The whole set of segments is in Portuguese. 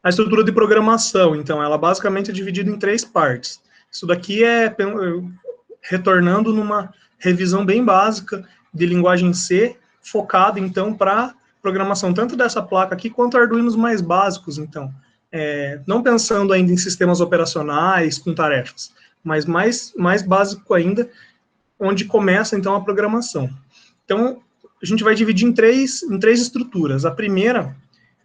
A estrutura de programação, então, ela basicamente é dividida em 3 partes. Isso daqui é retornando numa revisão bem básica de linguagem C, focada, então, para programação tanto dessa placa aqui, quanto Arduinos mais básicos, então. Não pensando ainda em sistemas operacionais com tarefas, mas mais básico ainda, onde começa, então, a programação. Então, a gente vai dividir em três estruturas. A primeira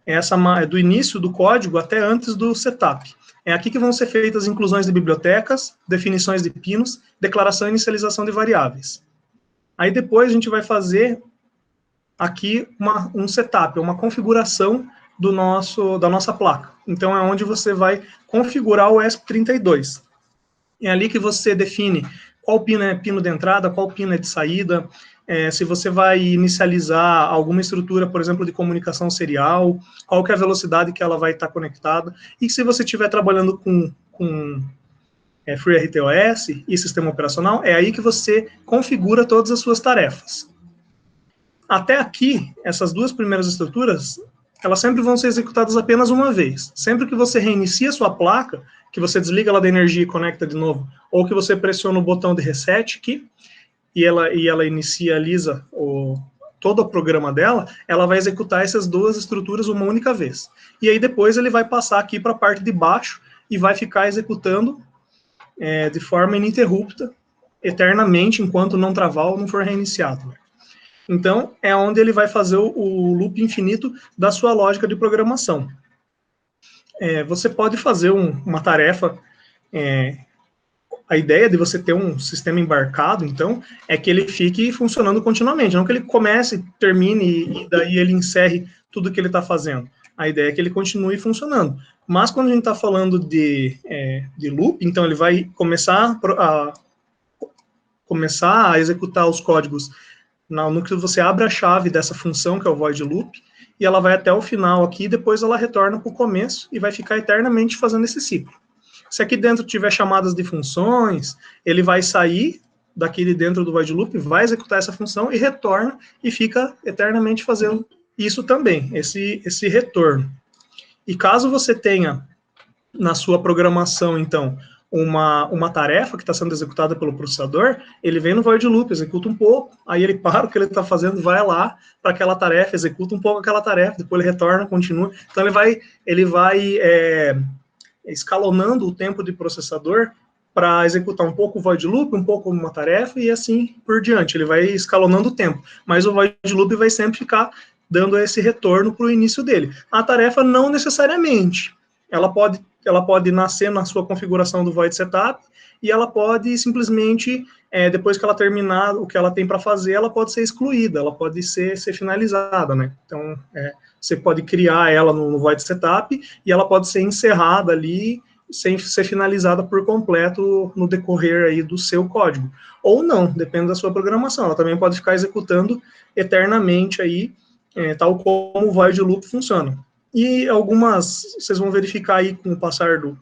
é do início do código até antes do setup. É aqui que vão ser feitas inclusões de bibliotecas, definições de pinos, declaração e inicialização de variáveis. Aí depois a gente vai fazer aqui um setup, uma configuração da nossa placa. Então é onde você vai configurar o ESP32. É ali que você define qual pino é pino de entrada, qual pino é de saída, se você vai inicializar alguma estrutura, por exemplo, de comunicação serial, qual que é a velocidade que ela vai estar conectada, e se você estiver trabalhando com FreeRTOS e sistema operacional, é aí que você configura todas as suas tarefas. Até aqui, essas duas primeiras estruturas, elas sempre vão ser executadas apenas uma vez. Sempre que você reinicia a sua placa, que você desliga ela da energia e conecta de novo, ou que você pressiona o botão de reset aqui, e ela inicializa todo o programa dela, ela vai executar essas duas estruturas uma única vez. E aí depois ele vai passar aqui para a parte de baixo e vai ficar executando de forma ininterrupta, eternamente, enquanto não travar ou não for reiniciado. Então, é onde ele vai fazer o loop infinito da sua lógica de programação. Você pode fazer uma tarefa, a ideia de você ter um sistema embarcado, então, é que ele fique funcionando continuamente, não que ele comece, termine e daí ele encerre tudo que ele está fazendo. A ideia é que ele continue funcionando. Mas quando a gente está falando de loop, então ele vai começar a executar os códigos no que você abre a chave dessa função, que é o void loop, e ela vai até o final aqui, e depois ela retorna para o começo e vai ficar eternamente fazendo esse ciclo. Se aqui dentro tiver chamadas de funções, ele vai sair daqui de dentro do void loop, vai executar essa função e retorna e fica eternamente fazendo isso também, esse retorno. E caso você tenha na sua programação, então, uma tarefa que está sendo executada pelo processador, ele vem no void loop, executa um pouco, aí ele para o que ele está fazendo, vai lá para aquela tarefa, executa um pouco aquela tarefa, depois ele retorna, continua. Então ele vai escalonando o tempo de processador para executar um pouco o void loop, um pouco uma tarefa e assim por diante. Ele vai escalonando o tempo, mas o void loop vai sempre ficar dando esse retorno para o início dele. A tarefa não necessariamente. Ela pode nascer na sua configuração do void setup e ela pode simplesmente, depois que ela terminar o que ela tem para fazer, ela pode ser excluída, ela pode ser finalizada, né? Então, você pode criar ela no void setup e ela pode ser encerrada ali sem ser finalizada por completo no decorrer aí do seu código. Ou não, depende da sua programação. Ela também pode ficar executando eternamente aí, tal como o void loop funciona. E vocês vão verificar aí com o passar do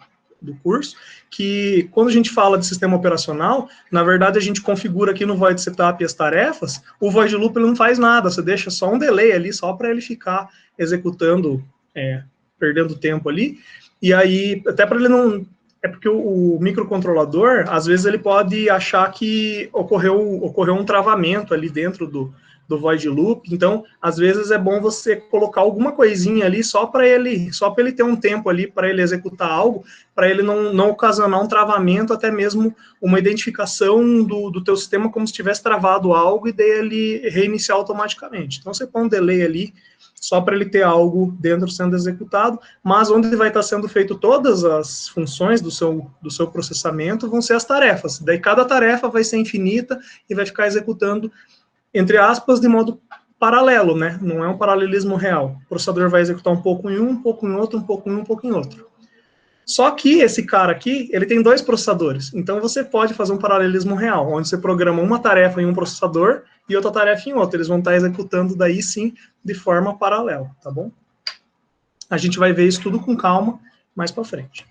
curso, que quando a gente fala de sistema operacional, na verdade a gente configura aqui no void setup as tarefas, o void loop ele não faz nada, você deixa só um delay ali, só para ele ficar executando, perdendo tempo ali, e aí, até para ele não... É porque o microcontrolador, às vezes ele pode achar que ocorreu um travamento ali dentro do void loop, então, às vezes é bom você colocar alguma coisinha ali só para ele ter um tempo ali para ele executar algo, para ele não ocasionar um travamento, até mesmo uma identificação do teu sistema como se tivesse travado algo e daí ele reiniciar automaticamente. Então, você põe um delay ali só para ele ter algo dentro sendo executado, mas onde vai estar sendo feito todas as funções do seu processamento vão ser as tarefas. Daí cada tarefa vai ser infinita e vai ficar executando, entre aspas, de modo paralelo, né? Não é um paralelismo real. O processador vai executar um pouco em um pouco em outro, um pouco em um pouco em outro. Só que esse cara aqui, ele tem 2 processadores. Então você pode fazer um paralelismo real, onde você programa uma tarefa em um processador e outra tarefa em outro. Eles vão estar executando daí sim de forma paralela, tá bom? A gente vai ver isso tudo com calma mais para frente.